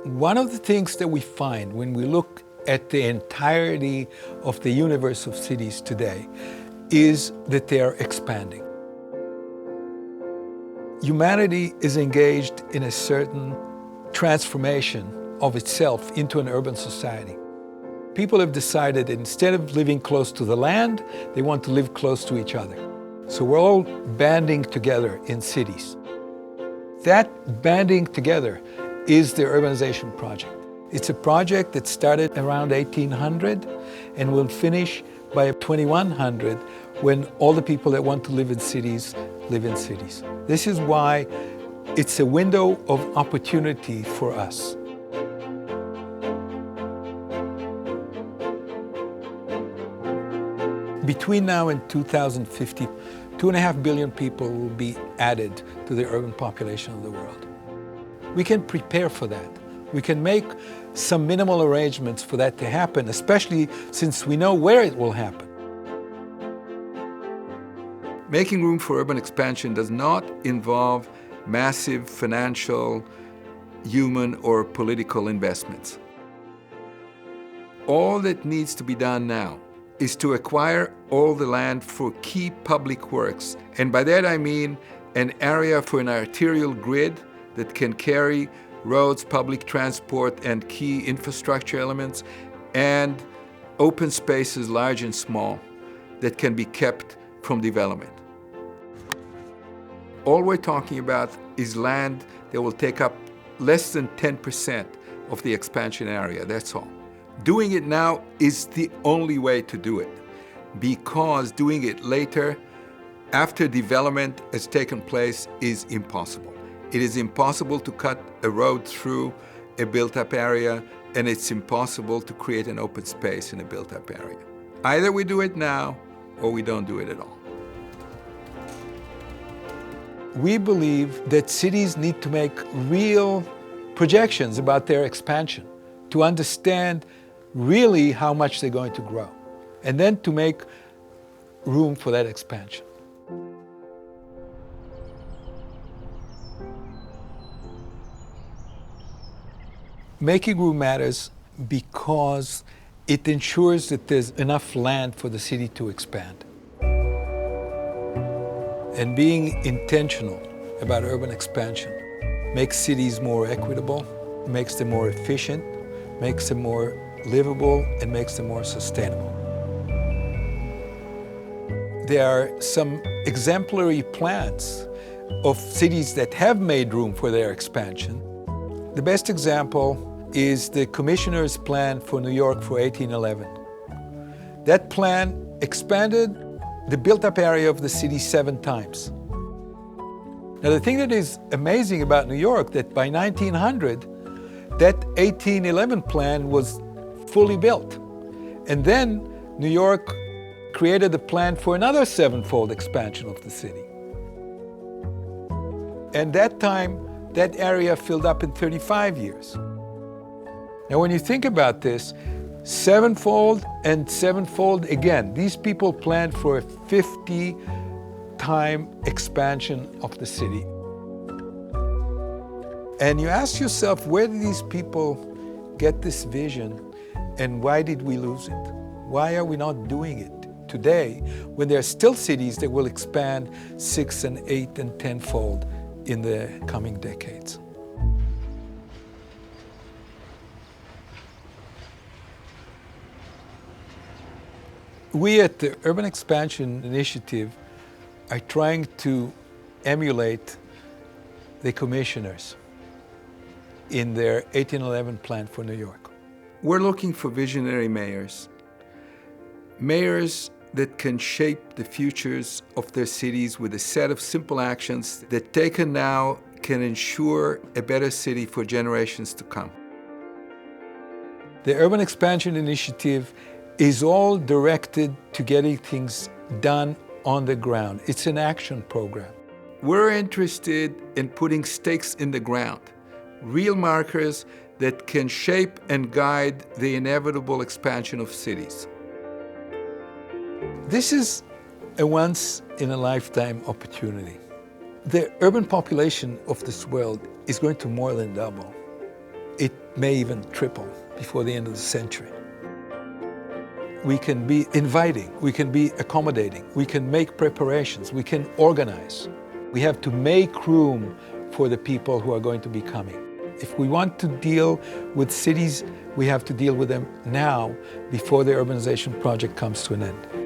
One of the things that we find when we look at the entirety of the universe of cities today is that they are expanding. Humanity is engaged in a certain transformation of itself into an urban society. People have decided that instead of living close to the land, they want to live close to each other. So we're all banding together in cities. That banding together is the urbanization project. It's a project that started around 1800 and will finish by 2100 when all the people that want to live in cities live in cities. This is why it's a window of opportunity for us. Between now and 2050, 2.5 billion people will be added to the urban population of the world. We can prepare for that. We can make some minimal arrangements for that to happen, especially since we know where it will happen. Making room for urban expansion does not involve massive financial, human, or political investments. All that needs to be done now is to acquire all the land for key public works. And by that I mean an area for an arterial grid that can carry roads, public transport, and key infrastructure elements, and open spaces, large and small, that can be kept from development. All we're talking about is land that will take up less than 10% of the expansion area, that's all. Doing it now is the only way to do it, because doing it later, after development has taken place, is impossible. It is impossible to cut a road through a built-up area, and it's impossible to create an open space in a built-up area. Either we do it now, or we don't do it at all. We believe that cities need to make real projections about their expansion to understand really how much they're going to grow, and then to make room for that expansion. Making room matters because it ensures that there's enough land for the city to expand. And being intentional about urban expansion makes cities more equitable, makes them more efficient, makes them more livable, and makes them more sustainable. There are some exemplary plans of cities that have made room for their expansion. The best example is the Commissioner's Plan for New York for 1811. That plan expanded the built-up area of the city 7 times. Now, the thing that is amazing about New York, that by 1900, that 1811 plan was fully built. And then New York created a plan for another 7-fold expansion of the city. And that time, that area filled up in 35 years. Now, when you think about this, 7-fold and 7-fold again, these people planned for a 50-time expansion of the city. And you ask yourself, where did these people get this vision, and why did we lose it? Why are we not doing it today when there are still cities that will expand 6 and 8 and 10-fold in the coming decades? We at the Urban Expansion Initiative are trying to emulate the commissioners in their 1811 plan for New York. We're looking for visionary mayors. Mayors that can shape the futures of their cities with a set of simple actions that taken now can ensure a better city for generations to come. The Urban Expansion Initiative is all directed to getting things done on the ground. It's an action program. We're interested in putting stakes in the ground, real markers that can shape and guide the inevitable expansion of cities. This is a once-in-a-lifetime opportunity. The urban population of this world is going to more than double. It may even triple before the end of the century. We can be inviting, we can be accommodating, we can make preparations, we can organize. We have to make room for the people who are going to be coming. If we want to deal with cities, we have to deal with them now before the urbanization project comes to an end.